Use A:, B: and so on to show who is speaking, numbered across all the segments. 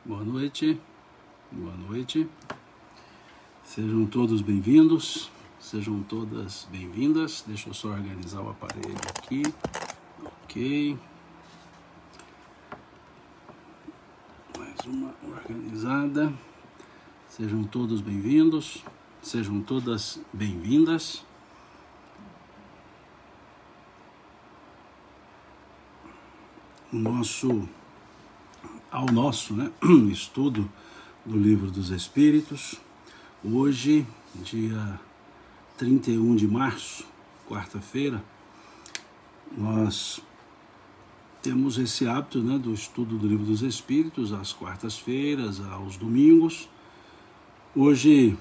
A: Boa noite, boa noite. Sejam todos bem-vindos, sejam todas bem-vindas. Deixa eu só organizar o aparelho aqui. Ok. Mais uma organizada. Sejam todos bem-vindos, sejam todas bem-vindas. Ao nosso estudo do Livro dos Espíritos. Hoje, dia 31 de março, quarta-feira, nós temos esse hábito do estudo do Livro dos Espíritos, às quartas-feiras, aos domingos. Hoje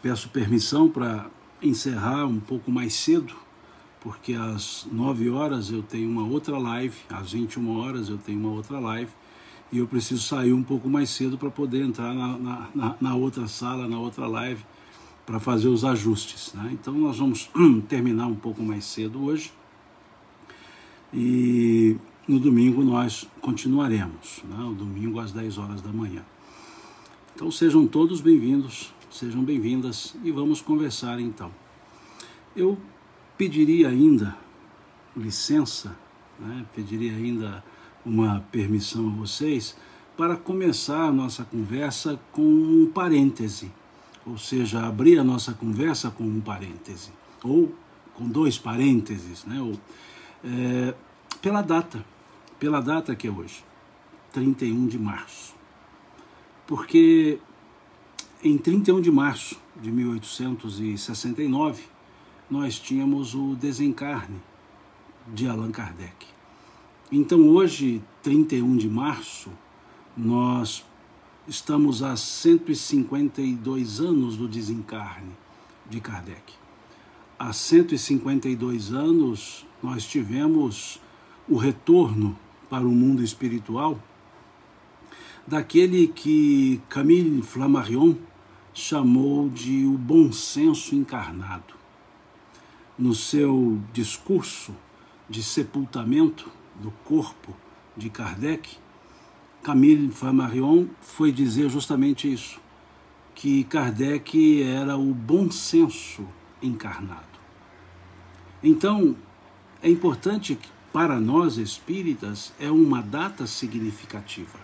A: peço permissão para encerrar um pouco mais cedo, porque às 9 horas eu tenho uma outra live, às 21 horas eu tenho uma outra live, e eu preciso sair um pouco mais cedo para poder entrar na outra sala, na outra live, para fazer os ajustes, Então nós vamos terminar um pouco mais cedo hoje, e no domingo nós continuaremos, o domingo às 10 horas da manhã. Então sejam todos bem-vindos, sejam bem-vindas, e vamos conversar então. Eu pediria ainda licença, pediria ainda uma permissão a vocês para começar a nossa conversa com um parêntese, ou seja, abrir a nossa conversa com um parêntese, ou com dois parênteses, pela data que é hoje, 31 de março. Porque em 31 de março de 1869, nós tínhamos o desencarne de Allan Kardec. Então hoje, 31 de março, nós estamos há 152 anos do desencarne de Kardec. Há 152 anos nós tivemos o retorno para o mundo espiritual daquele que Camille Flammarion chamou de o bom senso encarnado. No seu discurso de sepultamento do corpo de Kardec, Camille Flammarion foi dizer justamente isso, que Kardec era o bom senso encarnado. Então, é importante que para nós espíritas é uma data significativa.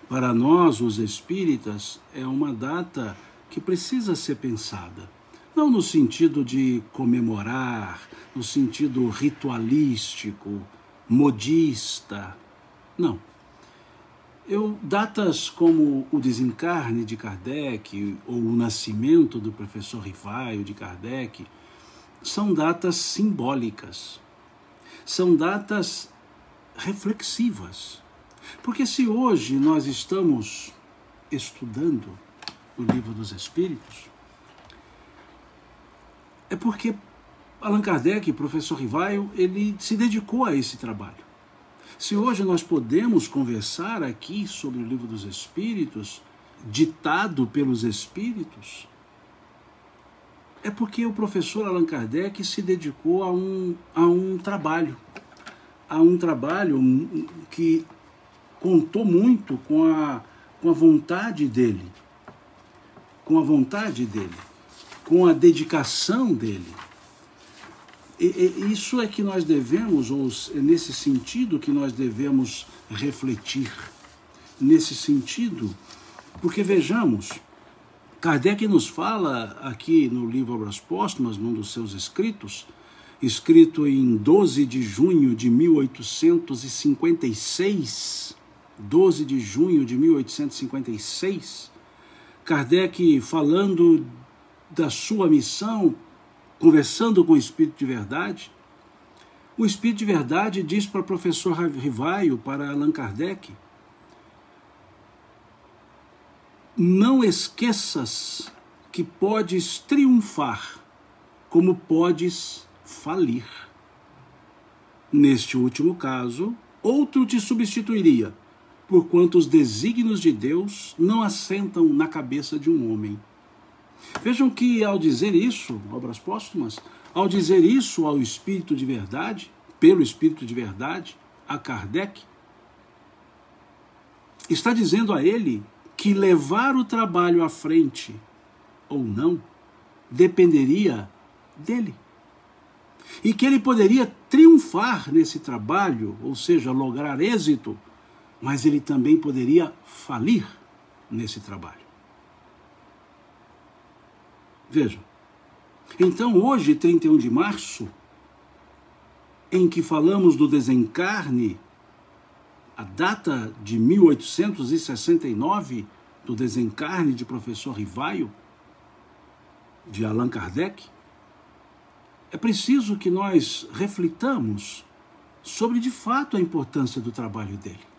A: Para nós, os espíritas, é uma data que precisa ser pensada. Não no sentido de comemorar, no sentido ritualístico, modista, não. Datas como o desencarne de Kardec ou o nascimento do professor Rivaio de Kardec são datas simbólicas, são datas reflexivas. Porque se hoje nós estamos estudando o Livro dos Espíritos, é porque Allan Kardec, professor Rivaio, ele se dedicou a esse trabalho. Se hoje nós podemos conversar aqui sobre o Livro dos Espíritos, ditado pelos Espíritos, é porque o professor Allan Kardec se dedicou a um trabalho que contou muito com a vontade dele, com a dedicação dele. E isso é que nós devemos, ou é nesse sentido que nós devemos refletir, nesse sentido, porque vejamos, Kardec nos fala aqui no livro Obras Póstumas, num dos seus escritos, escrito em 12 de junho de 1856, 12 de junho de 1856, Kardec falando da sua missão, conversando com o Espírito de Verdade, o Espírito de Verdade diz para o professor Rivaio, para Allan Kardec: não esqueças que podes triunfar, como podes falir. Neste último caso, outro te substituiria, porquanto os desígnios de Deus não assentam na cabeça de um homem. Vejam que ao dizer isso, Obras Póstumas, ao dizer isso ao Espírito de Verdade, pelo Espírito de Verdade, a Kardec, está dizendo a ele que levar o trabalho à frente ou não dependeria dele. E que ele poderia triunfar nesse trabalho, ou seja, lograr êxito, mas ele também poderia falir nesse trabalho. Vejam, então hoje, 31 de março, em que falamos do desencarne, a data de 1869, do desencarne de professor Rivaio, de Allan Kardec, é preciso que nós reflitamos sobre, de fato, a importância do trabalho dele.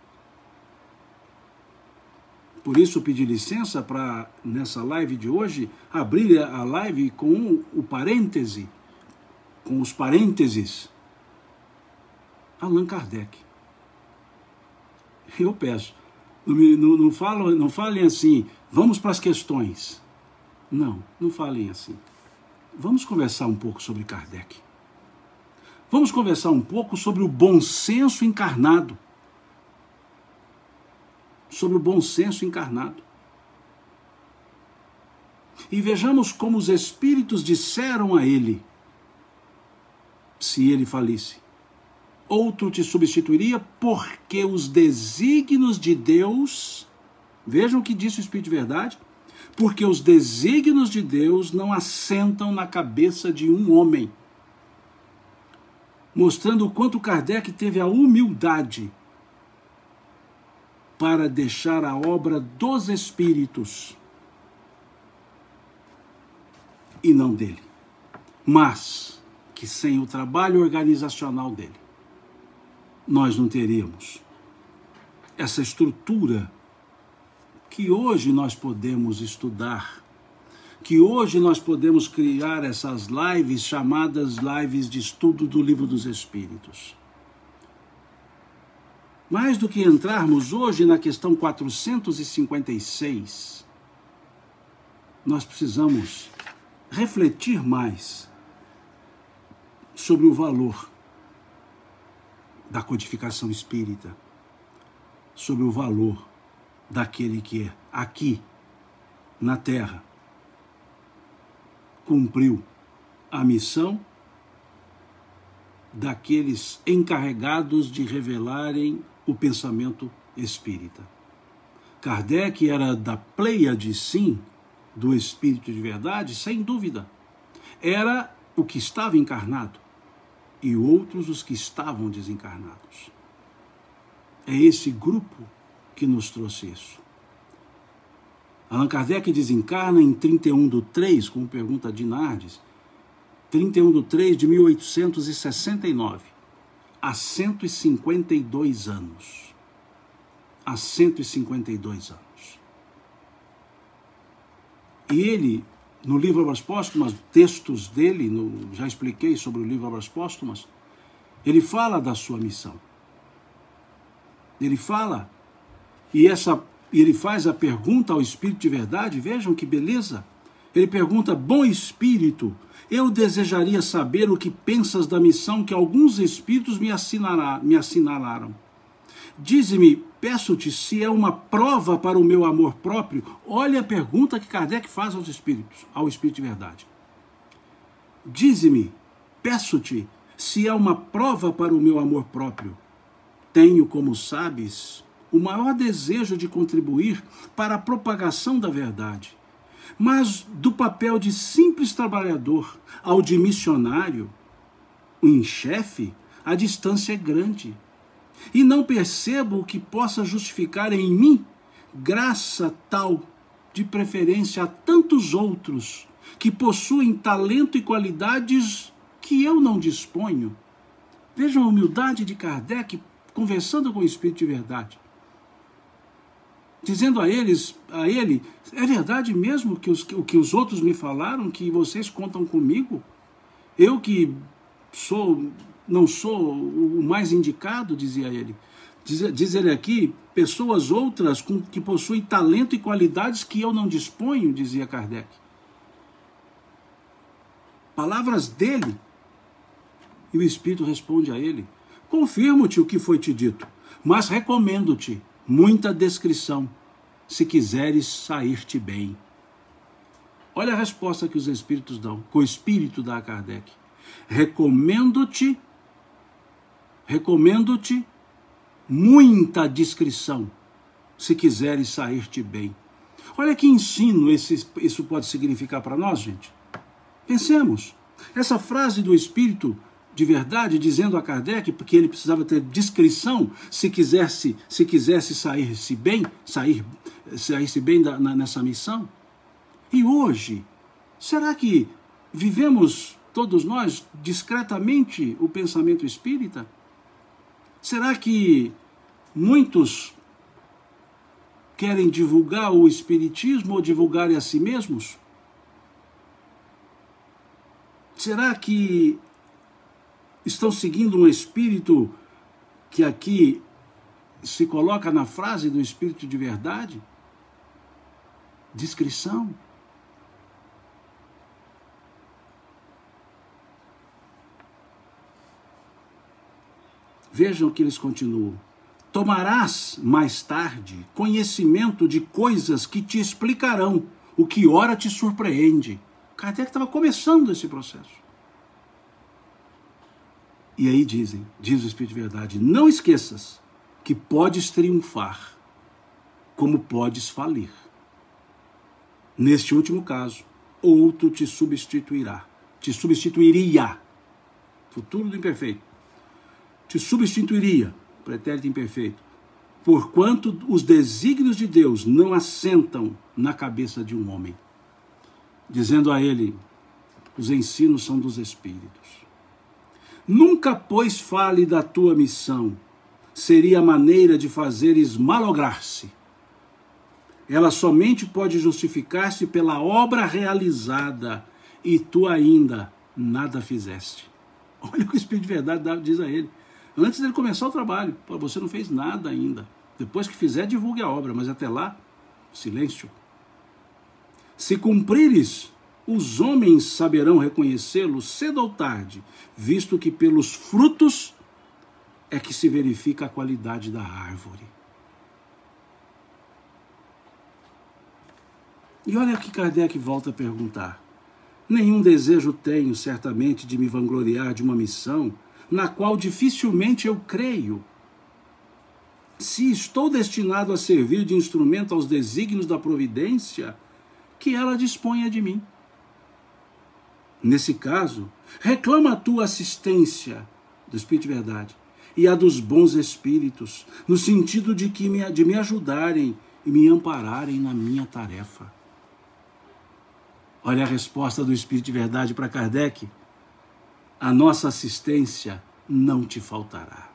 A: Por isso, pedi licença para, nessa live de hoje, abrir a live com o parêntese, com os parênteses, Allan Kardec. Eu peço, não falem assim, vamos para as questões. Não falem assim. Vamos conversar um pouco sobre Kardec. Vamos conversar um pouco sobre o bom senso encarnado. Sobre o bom senso encarnado. E vejamos como os espíritos disseram a ele, se ele falisse: outro te substituiria, porque os desígnios de Deus, vejam o que disse o Espírito de Verdade, porque os desígnios de Deus não assentam na cabeça de um homem. Mostrando o quanto Kardec teve a humildade para deixar a obra dos espíritos e não dele. Mas que sem o trabalho organizacional dele, nós não teríamos essa estrutura que hoje nós podemos estudar, que hoje nós podemos criar essas lives chamadas lives de estudo do Livro dos Espíritos. Mais do que entrarmos hoje na questão 456, nós precisamos refletir mais sobre o valor da codificação espírita, sobre o valor daquele que aqui, na Terra, cumpriu a missão daqueles encarregados de revelarem o pensamento espírita. Kardec era da pleiade, sim, do Espírito de Verdade, sem dúvida. Era o que estava encarnado e outros os que estavam desencarnados. É esse grupo que nos trouxe isso. Allan Kardec desencarna em 31/3, como pergunta de Nardes, 31/3 de 1869, há 152 anos. Há 152 anos. E ele, no livro Obras Póstumas, textos dele, já expliquei sobre o livro Obras Póstumas, ele fala da sua missão. Ele fala, e ele faz a pergunta ao Espírito de Verdade, vejam que beleza. Ele pergunta: bom Espírito, eu desejaria saber o que pensas da missão que alguns Espíritos me assinalaram. Dize-me, peço-te, se é uma prova para o meu amor próprio. Olha a pergunta que Kardec faz aos Espíritos, ao Espírito de Verdade. Dize-me, peço-te, se é uma prova para o meu amor próprio. Tenho, como sabes, o maior desejo de contribuir para a propagação da verdade. Mas do papel de simples trabalhador ao de missionário, em chefe, a distância é grande. E não percebo o que possa justificar em mim graça tal, de preferência a tantos outros que possuem talento e qualidades que eu não disponho. Vejam a humildade de Kardec conversando com o Espírito de Verdade. Dizendo a ele, é verdade mesmo o que os outros me falaram, que vocês contam comigo? Eu que não sou o mais indicado, dizia ele. Diz ele aqui, pessoas outras que possuem talento e qualidades que eu não disponho, dizia Kardec. Palavras dele. E o Espírito responde a ele: confirmo-te o que foi te dito, mas recomendo-te muita descrição, se quiseres sair-te bem. Olha a resposta que os espíritos dão, que o espírito dá a Kardec. Recomendo-te muita discrição, se quiseres sair-te bem. Olha que ensino isso pode significar para nós, gente. Pensemos, essa frase do espírito de verdade, dizendo a Kardec, porque ele precisava ter discrição, se quisesse sair-se bem nessa missão. E hoje, será que vivemos todos nós discretamente o pensamento espírita? Será que muitos querem divulgar o espiritismo ou divulgarem a si mesmos? Será que estão seguindo um espírito que aqui se coloca na frase do espírito de verdade? Discrição. Vejam que eles continuam. Tomarás mais tarde conhecimento de coisas que te explicarão, o que ora te surpreende. Kardec estava começando esse processo. E aí diz o Espírito de Verdade, não esqueças que podes triunfar, como podes falir. Neste último caso, outro te substituiria, futuro do imperfeito, te substituiria, pretérito imperfeito, porquanto os desígnios de Deus não assentam na cabeça de um homem. Dizendo a ele, os ensinos são dos espíritos. Nunca, pois, fale da tua missão, seria maneira de fazeres malograr-se. Ela somente pode justificar-se pela obra realizada, e tu ainda nada fizeste. Olha o que o Espírito de Verdade diz a ele. Antes dele começar o trabalho, você não fez nada ainda. Depois que fizer, divulgue a obra, mas até lá, silêncio. Se cumprires, os homens saberão reconhecê-lo cedo ou tarde, visto que pelos frutos é que se verifica a qualidade da árvore. E olha que Kardec volta a perguntar. Nenhum desejo tenho, certamente, de me vangloriar de uma missão na qual dificilmente eu creio. Se estou destinado a servir de instrumento aos desígnios da providência, que ela disponha de mim. Nesse caso, reclama a tua assistência do Espírito de Verdade e a dos bons espíritos, no sentido de me ajudarem e me ampararem na minha tarefa. Olha a resposta do Espírito de Verdade para Kardec. A nossa assistência não te faltará.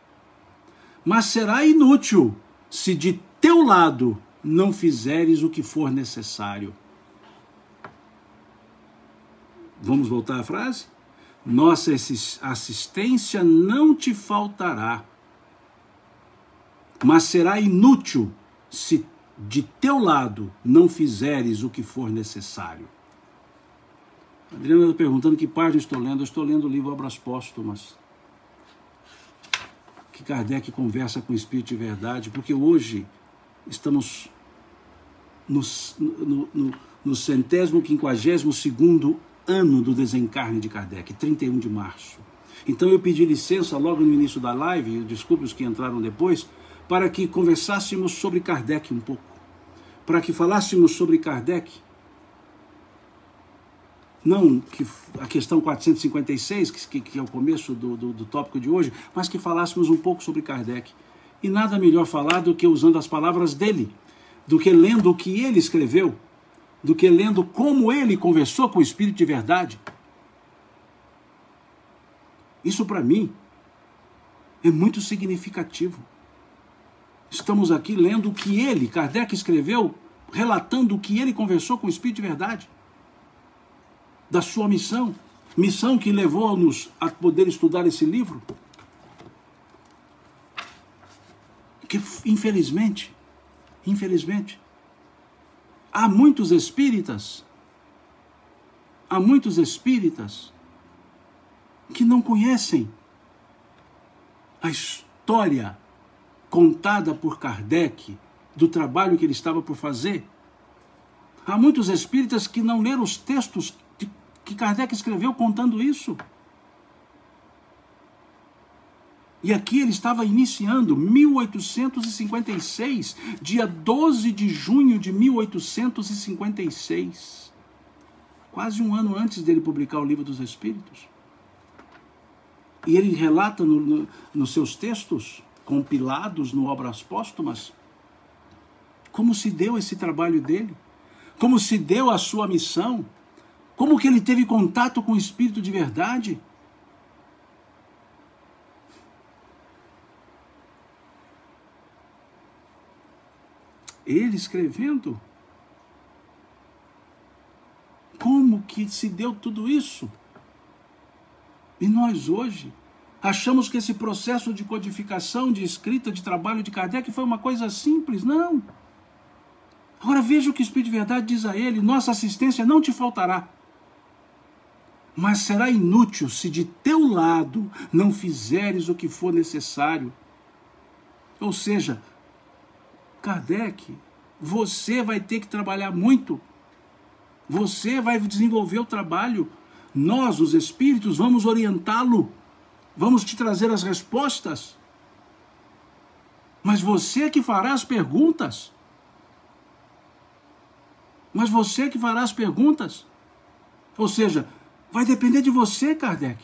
A: Mas será inútil se de teu lado não fizeres o que for necessário. Vamos voltar à frase? Nossa assistência não te faltará, mas será inútil se de teu lado não fizeres o que for necessário. A Adriana está perguntando que página estou lendo. Eu estou lendo o livro Obras Póstumas, que Kardec conversa com o Espírito de Verdade, porque hoje estamos no 152º ano do desencarne de Kardec, 31 de março. Então eu pedi licença logo no início da live, desculpe os que entraram depois, para que conversássemos sobre Kardec um pouco, para que falássemos sobre Kardec, não que a questão 456, que é o começo do tópico de hoje, mas que falássemos um pouco sobre Kardec. E nada melhor falar do que usando as palavras dele, do que lendo o que ele escreveu, do que lendo como ele conversou com o Espírito de Verdade. Isso para mim é muito significativo. Estamos aqui lendo o que ele, Kardec, escreveu, relatando o que ele conversou com o Espírito de Verdade, da sua missão que levou-nos a poder estudar esse livro, que infelizmente, há muitos espíritas que não conhecem a história contada por Kardec do trabalho que ele estava por fazer. Há muitos espíritas que não leram os textos que Kardec escreveu contando isso. E aqui ele estava iniciando, 1856, dia 12 de junho de 1856. Quase um ano antes dele publicar o Livro dos Espíritos. E ele relata nos seus textos, compilados no Obras Póstumas, como se deu esse trabalho dele, como se deu a sua missão, como que ele teve contato com o Espírito de verdade. Ele escrevendo. Como que se deu tudo isso? E nós hoje achamos que esse processo de codificação, de escrita, de trabalho de Kardec foi uma coisa simples. Não. Agora veja o que o Espírito de Verdade diz a ele: nossa assistência não te faltará, mas será inútil se de teu lado não fizeres o que for necessário. Ou seja, Kardec, você vai ter que trabalhar muito. Você vai desenvolver o trabalho. Nós, os espíritos, vamos orientá-lo. Vamos te trazer as respostas. Mas você que fará as perguntas. Mas você que fará as perguntas. Ou seja, vai depender de você, Kardec.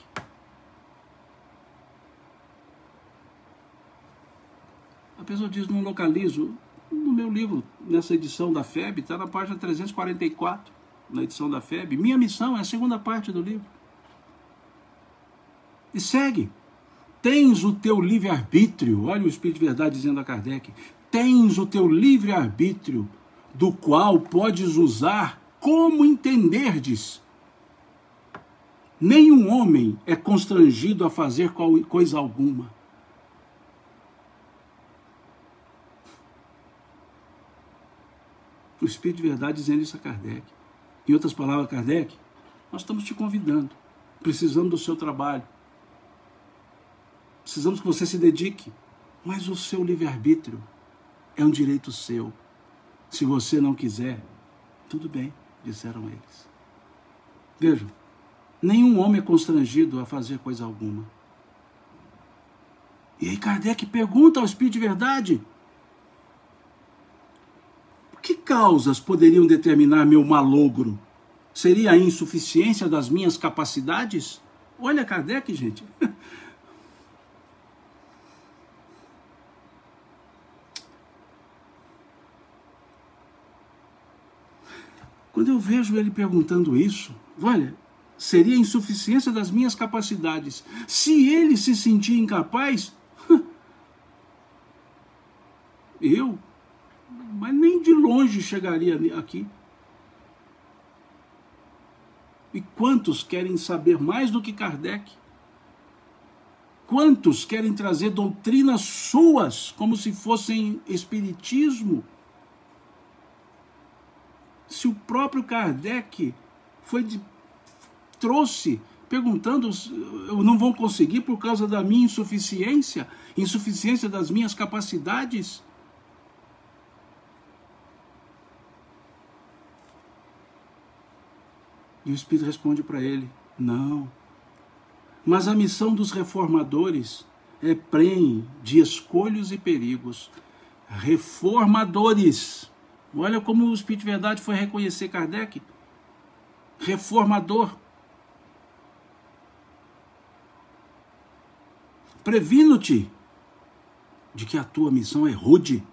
A: A pessoa diz, não localizo. No meu livro, nessa edição da FEB, está na página 344, na edição da FEB. Minha missão é a segunda parte do livro. E segue. Tens o teu livre-arbítrio. Olha o Espírito de Verdade dizendo a Kardec. Tens o teu livre-arbítrio, do qual podes usar como entenderdes. Nenhum homem é constrangido a fazer coisa alguma. O Espírito de Verdade dizendo isso a Kardec. Em outras palavras, Kardec, nós estamos te convidando. Precisamos do seu trabalho. Precisamos que você se dedique. Mas o seu livre-arbítrio é um direito seu. Se você não quiser, tudo bem, disseram eles. Vejam, nenhum homem é constrangido a fazer coisa alguma. E aí Kardec pergunta ao Espírito de Verdade: que causas poderiam determinar meu malogro? Seria a insuficiência das minhas capacidades? Olha Kardec, gente. Quando eu vejo ele perguntando isso, olha, seria a insuficiência das minhas capacidades. Se ele se sentir incapaz, mas nem de longe chegaria aqui. E quantos querem saber mais do que Kardec? Quantos querem trazer doutrinas suas como se fossem espiritismo? Se o próprio Kardec trouxe, perguntando, eu não vou conseguir por causa da minha insuficiência das minhas capacidades. E o Espírito responde para ele: não. Mas a missão dos reformadores é prenhe de escolhos e perigos. Reformadores. Olha como o Espírito de Verdade foi reconhecer Kardec. Reformador. Previno-te de que a tua missão é rude,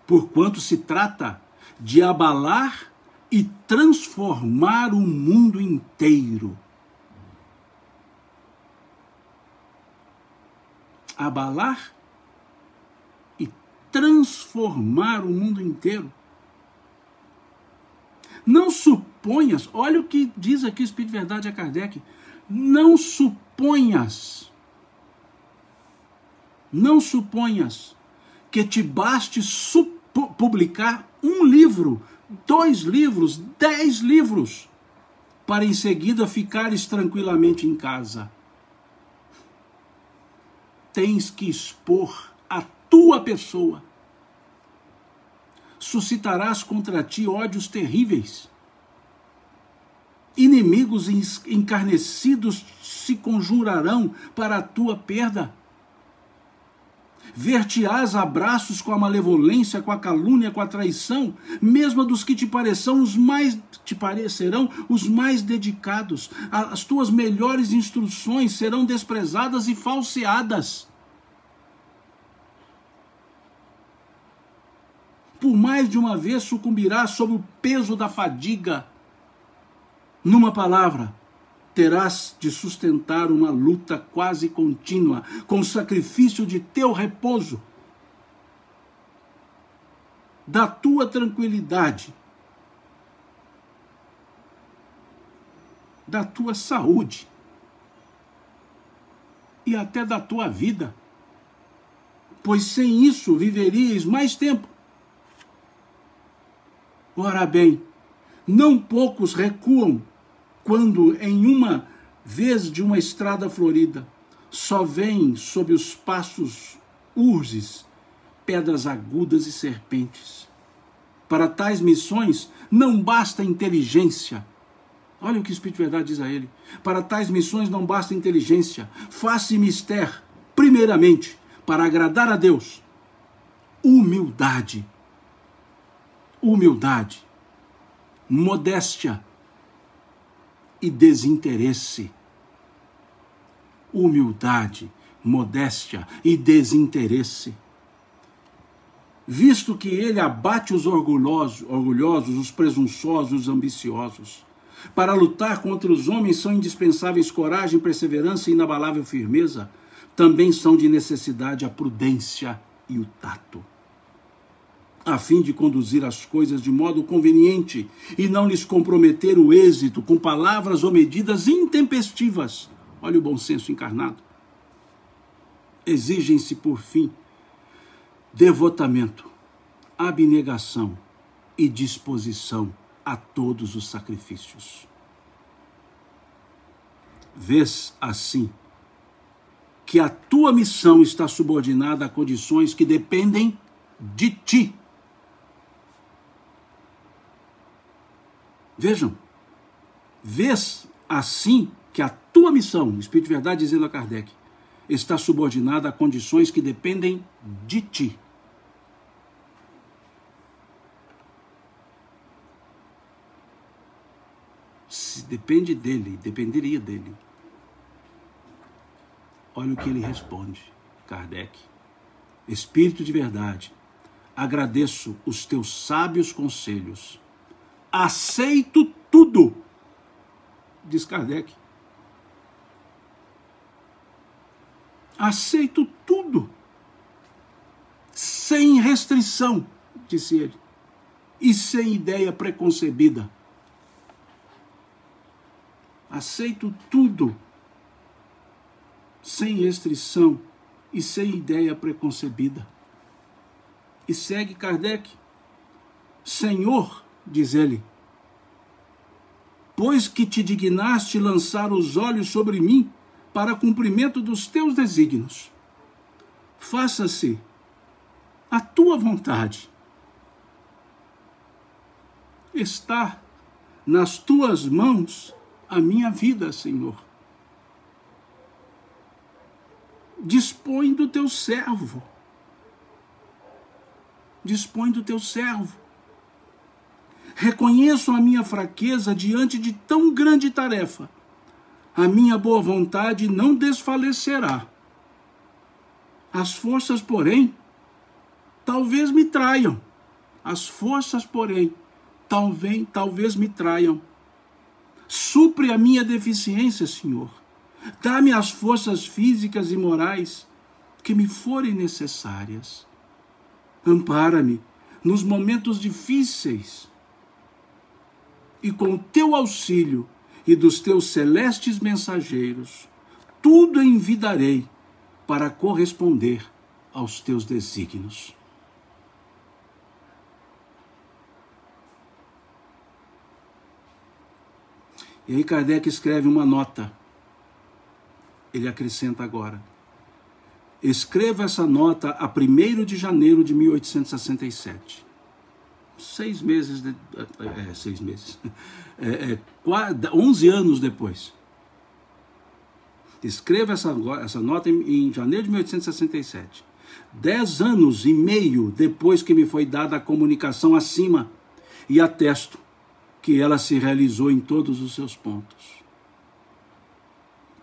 A: porquanto se trata de abalar e transformar o mundo inteiro. Abalar e transformar o mundo inteiro. Não suponhas, olha o que diz aqui o Espírito de Verdade a Kardec, não suponhas que te baste publicar um livro, 2 livros, 10 livros, para em seguida ficares tranquilamente em casa. Tens que expor a tua pessoa, suscitarás contra ti ódios terríveis. Inimigos encarnecidos se conjurarão para a tua perda. Ver-te-ás abraços com a malevolência, com a calúnia, com a traição, mesmo dos que te parecerão os mais dedicados. As tuas melhores instruções serão desprezadas e falseadas. Por mais de uma vez sucumbirás sob o peso da fadiga. Numa palavra, terás de sustentar uma luta quase contínua, com o sacrifício de teu repouso, da tua tranquilidade, da tua saúde e até da tua vida, pois sem isso viverias mais tempo. Ora bem, não poucos recuam quando, em uma vez de uma estrada florida, só vêm sob os passos urzes, pedras agudas e serpentes. Para tais missões não basta inteligência. Olha o que o Espírito de Verdade diz a ele. Para tais missões não basta inteligência. Faça mister, primeiramente, para agradar a Deus, humildade, modéstia e desinteresse. Humildade, modéstia e desinteresse. Visto que ele abate os orgulhosos, os presunçosos, os ambiciosos. Para lutar contra os homens são indispensáveis coragem, perseverança e inabalável firmeza. Também são de necessidade a prudência e o tato, a fim de conduzir as coisas de modo conveniente e não lhes comprometer o êxito com palavras ou medidas intempestivas. Olha o bom senso encarnado. Exigem-se, por fim, devotamento, abnegação e disposição a todos os sacrifícios. Vês, assim, que a tua missão está subordinada a condições que dependem de ti. Vejam, vês assim que a tua missão, o Espírito de Verdade dizendo a Kardec, está subordinada a condições que dependem de ti. Se depende dele, dependeria dele. Olha o que ele responde, Kardec. Espírito de Verdade, agradeço os teus sábios conselhos. Aceito tudo, diz Kardec. Aceito tudo, sem restrição, disse ele, e sem ideia preconcebida. Aceito tudo, sem restrição e sem ideia preconcebida. E segue Kardec. Senhor, diz ele, pois que te dignaste lançar os olhos sobre mim para cumprimento dos teus desígnios, faça-se a tua vontade. Está nas tuas mãos a minha vida, Senhor. Dispõe do teu servo. Dispõe do teu servo. Reconheço a minha fraqueza diante de tão grande tarefa. A minha boa vontade não desfalecerá. As forças, porém, talvez me traiam. As forças, porém, talvez me traiam. Supre a minha deficiência, Senhor. Dá-me as forças físicas e morais que me forem necessárias. Ampara-me nos momentos difíceis e com o teu auxílio e dos teus celestes mensageiros, tudo envidarei para corresponder aos teus desígnios. E aí Kardec escreve uma nota. Ele acrescenta agora. Escreva essa nota a 1º de janeiro de 1867. 6 meses, 11 anos depois. Escreva essa nota em janeiro de 1867. 10 anos e meio depois que me foi dada a comunicação acima, e atesto que ela se realizou em todos os seus pontos.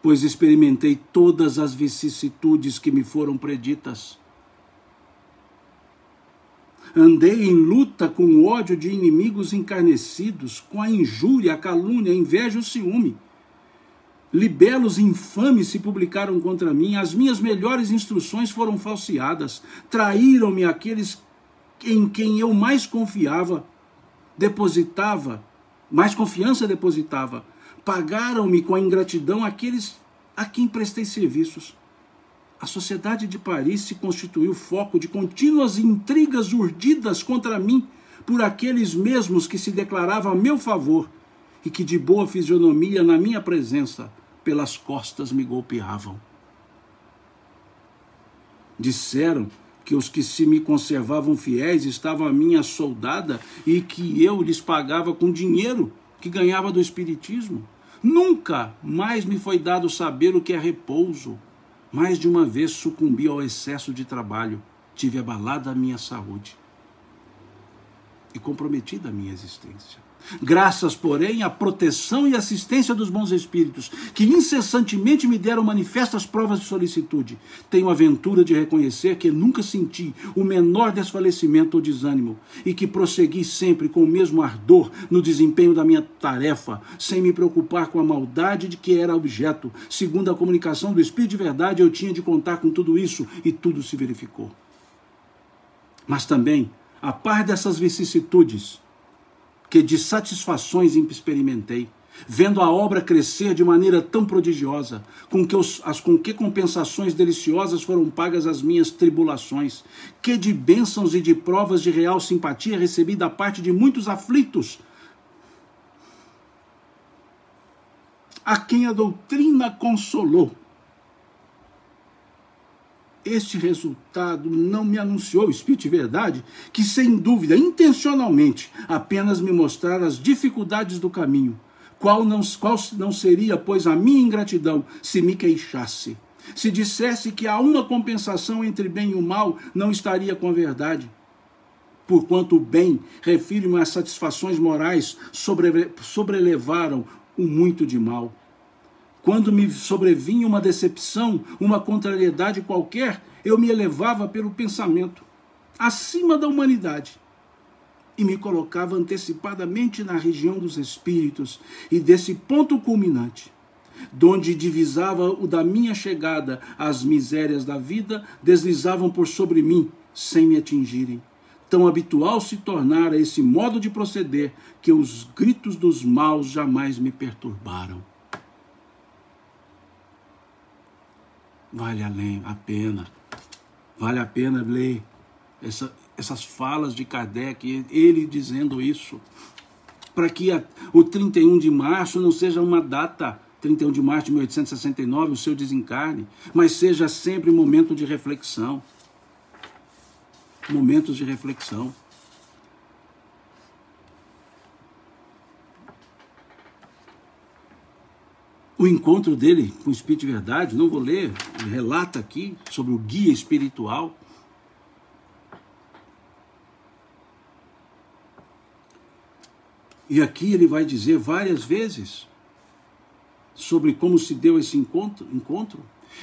A: Pois experimentei todas as vicissitudes que me foram preditas. Andei em luta com o ódio de inimigos encarnecidos, com a injúria, a calúnia, a inveja e o ciúme. Libelos infames se publicaram contra mim, as minhas melhores instruções foram falseadas, traíram-me aqueles em quem eu mais confiava, mais confiança depositava, pagaram-me com a ingratidão aqueles a quem prestei serviços. A sociedade de Paris se constituiu foco de contínuas intrigas urdidas contra mim por aqueles mesmos que se declaravam a meu favor e que de boa fisionomia na minha presença pelas costas me golpeavam. Disseram que os que se me conservavam fiéis estavam a minha soldada e que eu lhes pagava com dinheiro que ganhava do espiritismo. Nunca mais me foi dado saber o que é repouso. Mais de uma vez sucumbi ao excesso de trabalho, tive abalada a minha saúde e comprometida a minha existência. Graças, porém, à proteção e assistência dos bons espíritos, que incessantemente me deram manifestas provas de solicitude, tenho a ventura de reconhecer que nunca senti o menor desfalecimento ou desânimo e que prossegui sempre com o mesmo ardor no desempenho da minha tarefa, sem me preocupar com a maldade de que era objeto. Segundo a comunicação do Espírito de Verdade, eu tinha de contar com tudo isso e tudo se verificou. Mas também, a par dessas vicissitudes, que de satisfações experimentei, vendo a obra crescer de maneira tão prodigiosa, com que compensações deliciosas foram pagas as minhas tribulações, que de bênçãos e de provas de real simpatia recebi da parte de muitos aflitos, a quem a doutrina consolou. Este resultado não me anunciou o Espírito de Verdade, que sem dúvida, intencionalmente, apenas me mostrara as dificuldades do caminho. Qual não seria, pois, a minha ingratidão se me queixasse? Se dissesse que há uma compensação entre bem e o mal, não estaria com a verdade. Porquanto o bem, refiro-me às satisfações morais, sobrelevaram o muito de mal. Quando me sobrevinha uma decepção, uma contrariedade qualquer, eu me elevava pelo pensamento, acima da humanidade, e me colocava antecipadamente na região dos espíritos, e desse ponto culminante, donde divisava o da minha chegada, as misérias da vida deslizavam por sobre mim, sem me atingirem. Tão habitual se tornara esse modo de proceder, que os gritos dos maus jamais me perturbaram. Vale a pena ler essas falas de Kardec, ele dizendo isso, para que o 31 de março não seja uma data, 31 de março de 1869, o seu desencarne, mas seja sempre um momento de reflexão. Momentos de reflexão. O encontro dele com o Espírito de Verdade, não vou ler, ele relata aqui sobre o guia espiritual. E aqui ele vai dizer várias vezes sobre como se deu esse encontro.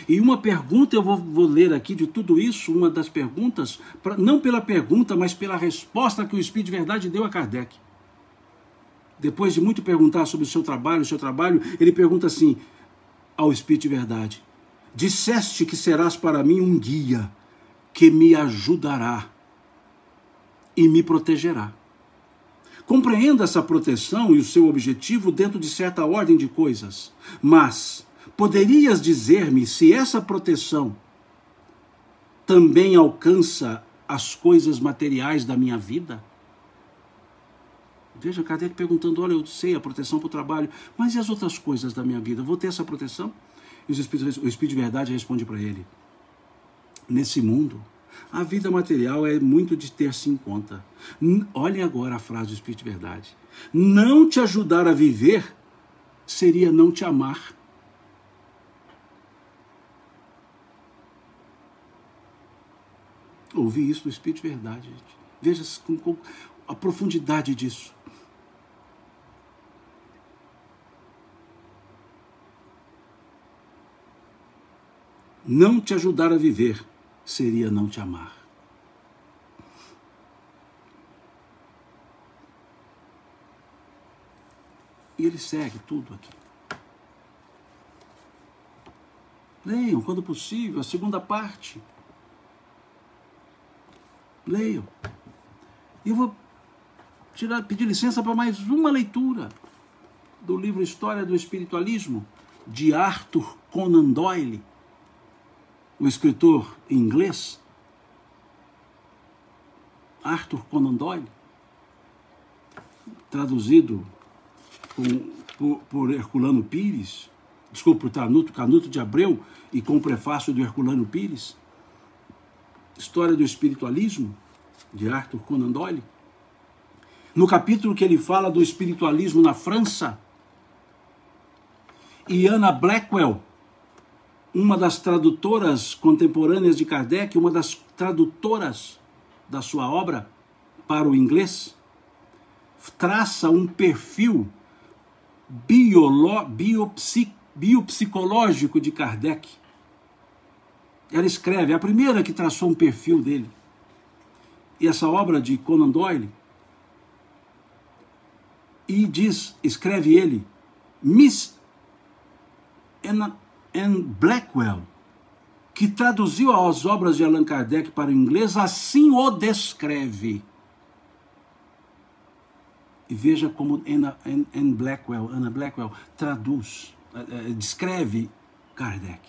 A: E uma pergunta eu vou ler aqui de tudo isso, uma das perguntas, não pela pergunta, mas pela resposta que o Espírito de Verdade deu a Kardec. Depois de muito perguntar sobre o seu trabalho, ele pergunta assim ao Espírito de Verdade: disseste que serás para mim um guia que me ajudará e me protegerá. Compreenda essa proteção e o seu objetivo dentro de certa ordem de coisas, mas poderias dizer-me se essa proteção também alcança as coisas materiais da minha vida? Veja, Kardec perguntando, olha, eu sei a proteção para o trabalho, mas e as outras coisas da minha vida? Vou ter essa proteção? E o Espírito de Verdade responde para ele: nesse mundo, A vida material é muito de ter-se em conta. Olhem agora a frase do Espírito de Verdade. Não te ajudar a viver seria não te amar. Ouvi isso do Espírito de Verdade, gente. Veja com a profundidade disso. Não te ajudar a viver seria não te amar. E ele segue tudo aqui. Leiam, quando possível, a segunda parte. Leiam. E eu vou pedir licença para mais uma leitura do livro História do Espiritualismo, de Arthur Conan Doyle, o escritor inglês, Arthur Conan Doyle, traduzido por Herculano Pires, desculpa, por Canuto de Abreu, e com o prefácio do Herculano Pires, História do Espiritualismo, de Arthur Conan Doyle. No capítulo que ele fala do espiritualismo na França, e Anna Blackwell, uma das tradutoras contemporâneas de Kardec, uma das tradutoras da sua obra para o inglês, traça um perfil biopsicológico de Kardec. Ela escreve, a primeira que traçou um perfil dele. E essa obra de Conan Doyle, e escreve ele, Miss Anna Blackwell, que traduziu as obras de Allan Kardec para o inglês, assim o descreve. E veja como Anna Blackwell traduz, descreve Kardec.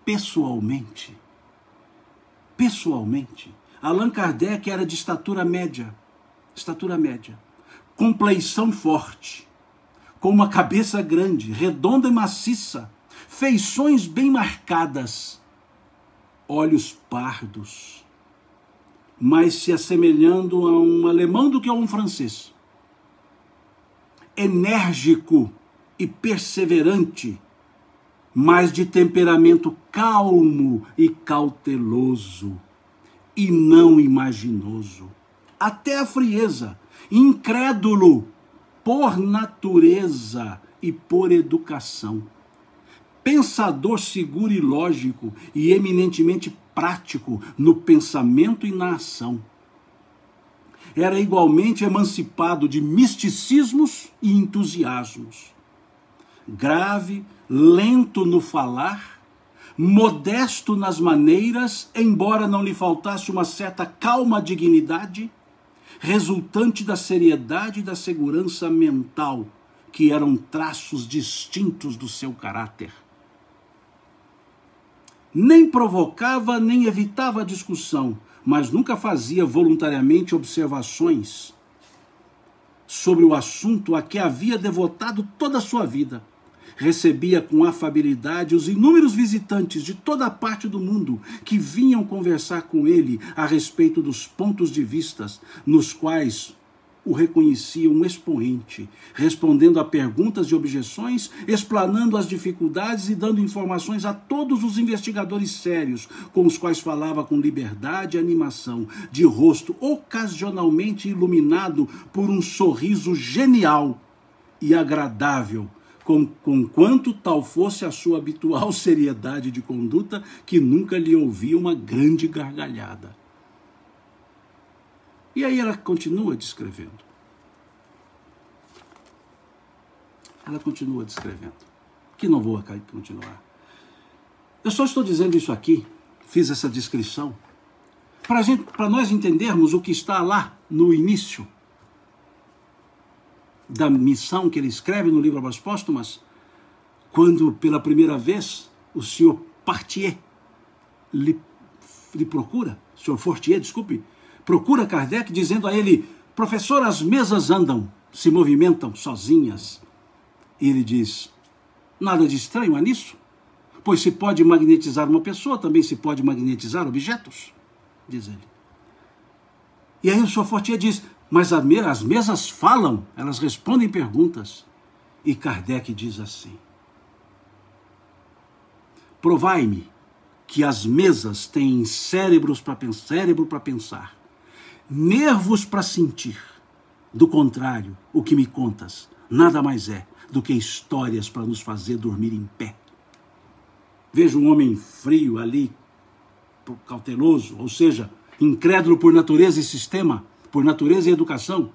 A: Pessoalmente, Allan Kardec era de estatura média, compleição forte, com uma cabeça grande, redonda e maciça, feições bem marcadas, olhos pardos, mais se assemelhando a um alemão do que a um francês. Enérgico e perseverante, mas de temperamento calmo e cauteloso, e não imaginoso. Até a frieza, incrédulo por natureza e por educação. Pensador seguro e lógico e eminentemente prático no pensamento e na ação. Era igualmente emancipado de misticismos e entusiasmos. Grave, lento no falar, modesto nas maneiras, embora não lhe faltasse uma certa calma dignidade, resultante da seriedade e da segurança mental, que eram traços distintos do seu caráter. Nem provocava, nem evitava a discussão, mas nunca fazia voluntariamente observações sobre o assunto a que havia devotado toda a sua vida. Recebia com afabilidade os inúmeros visitantes de toda a parte do mundo que vinham conversar com ele a respeito dos pontos de vista nos quais o reconhecia um expoente, respondendo a perguntas e objeções, explanando as dificuldades e dando informações a todos os investigadores sérios, com os quais falava com liberdade e animação, de rosto ocasionalmente iluminado por um sorriso genial e agradável, conquanto tal fosse a sua habitual seriedade de conduta, que nunca lhe ouvia uma grande gargalhada. E aí ela continua descrevendo. Que não vou continuar. Eu só estou dizendo isso aqui, fiz essa descrição, para nós entendermos o que está lá no início da missão que ele escreve no livro Obras Póstumas, quando pela primeira vez o senhor Fortier lhe procura, procura Kardec, dizendo a ele: professor, as mesas andam, se movimentam sozinhas. E ele diz: nada de estranho há nisso, pois se pode magnetizar uma pessoa, também se pode magnetizar objetos. diz ele. E aí o Sr. Fortier diz, mas as mesas falam, elas respondem perguntas. E Kardec diz assim, provai-me que as mesas têm cérebro para pensar, nervos para sentir. Do contrário, o que me contas nada mais é do que histórias para nos fazer dormir em pé. Vejo um homem frio ali, cauteloso, ou seja, incrédulo por natureza e sistema, por natureza e educação.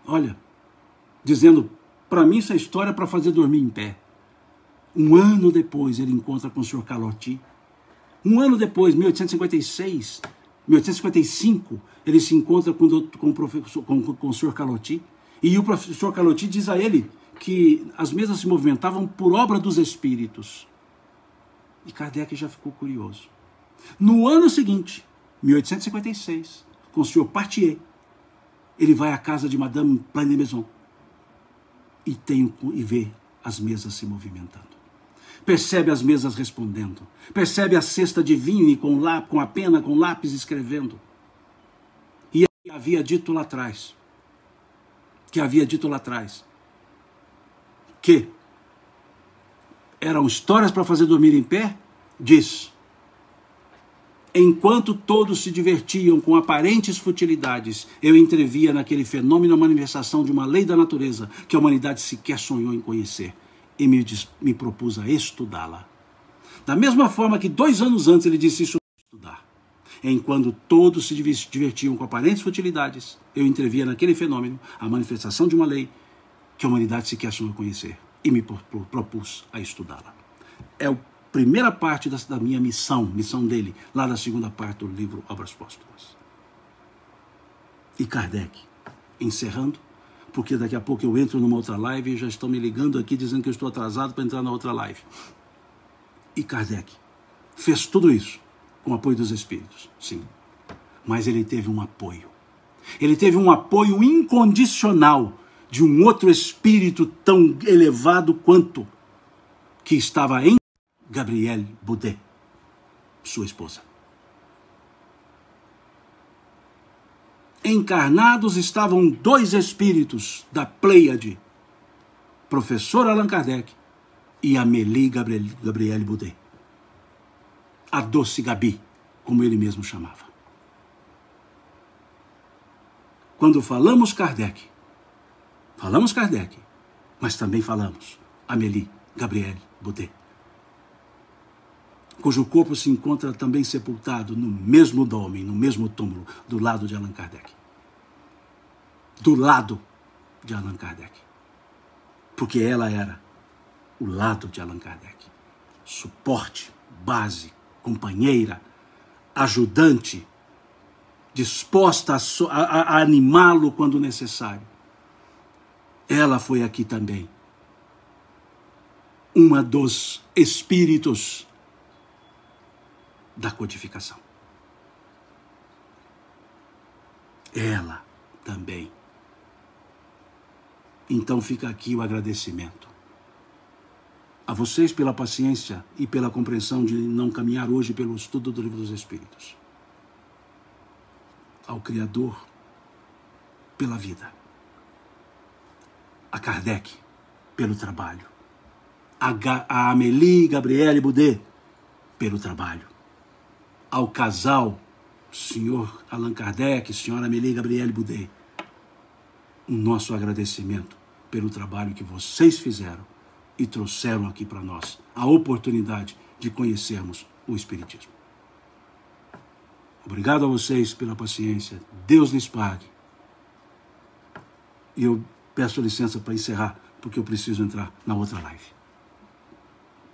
A: Olha, dizendo, para mim isso é história para fazer dormir em pé. Um ano depois ele encontra com o Sr. Calotti. Um ano depois, 1855, ele se encontra com o Sr. Calotti. E o professor Calotti diz a ele que as mesas se movimentavam por obra dos espíritos. E Kardec já ficou curioso. No ano seguinte, 1856, com o Sr. Partier, ele vai à casa de Madame Plaine-Maison e vê as mesas se movimentando. Percebe as mesas respondendo. Percebe a cesta de vinho e com a pena, com lápis escrevendo. E ele havia dito lá atrás, que eram histórias para fazer dormir em pé, diz, enquanto todos se divertiam com aparentes futilidades, eu entrevia naquele fenômeno a manifestação de uma lei da natureza que a humanidade sequer sonhou em conhecer e me propus a estudá-la. Da mesma forma que 2 anos antes ele disse isso para estudar. Enquanto todos se divertiam com aparentes futilidades, eu entrevia naquele fenômeno a manifestação de uma lei que a humanidade sequer sonhou conhecer e me propus a estudá-la. É a primeira parte da minha missão dele, lá da segunda parte do livro Obras Póstumas. E Kardec, encerrando, porque daqui a pouco eu entro numa outra live e já estão me ligando aqui dizendo que eu estou atrasado para entrar na outra live. E Kardec fez tudo isso com o apoio dos espíritos, sim. Mas ele teve um apoio. Ele teve um apoio incondicional de um outro espírito tão elevado quanto, que estava em Gabrielle Boudet, sua esposa. Encarnados estavam 2 espíritos da Pleiade, professor Allan Kardec e Amélie Gabrielle Boudet, a doce Gabi, como ele mesmo chamava. Quando falamos Kardec, mas também falamos Amélie Gabrielle Boudet, cujo corpo se encontra também sepultado no mesmo dome, no mesmo túmulo, do lado de Allan Kardec. Do lado de Allan Kardec. Porque ela era o lado de Allan Kardec. Suporte, base, companheira, ajudante, disposta a animá-lo quando necessário. Ela foi aqui também uma dos espíritos da codificação. Ela também. Então fica aqui o agradecimento a vocês pela paciência e pela compreensão de não caminhar hoje pelo estudo do Livro dos Espíritos. Ao Criador pela vida. A Kardec pelo trabalho. A Amélie Gabrielle Boudet pelo trabalho. Ao casal, senhor Allan Kardec, senhora Amélie Gabrielle Boudet, o nosso agradecimento pelo trabalho que vocês fizeram e trouxeram aqui para nós a oportunidade de conhecermos o Espiritismo. Obrigado a vocês pela paciência. Deus lhes pague. E eu peço licença para encerrar, porque eu preciso entrar na outra live.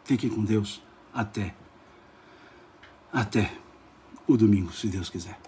A: Fiquem com Deus até o domingo, se Deus quiser.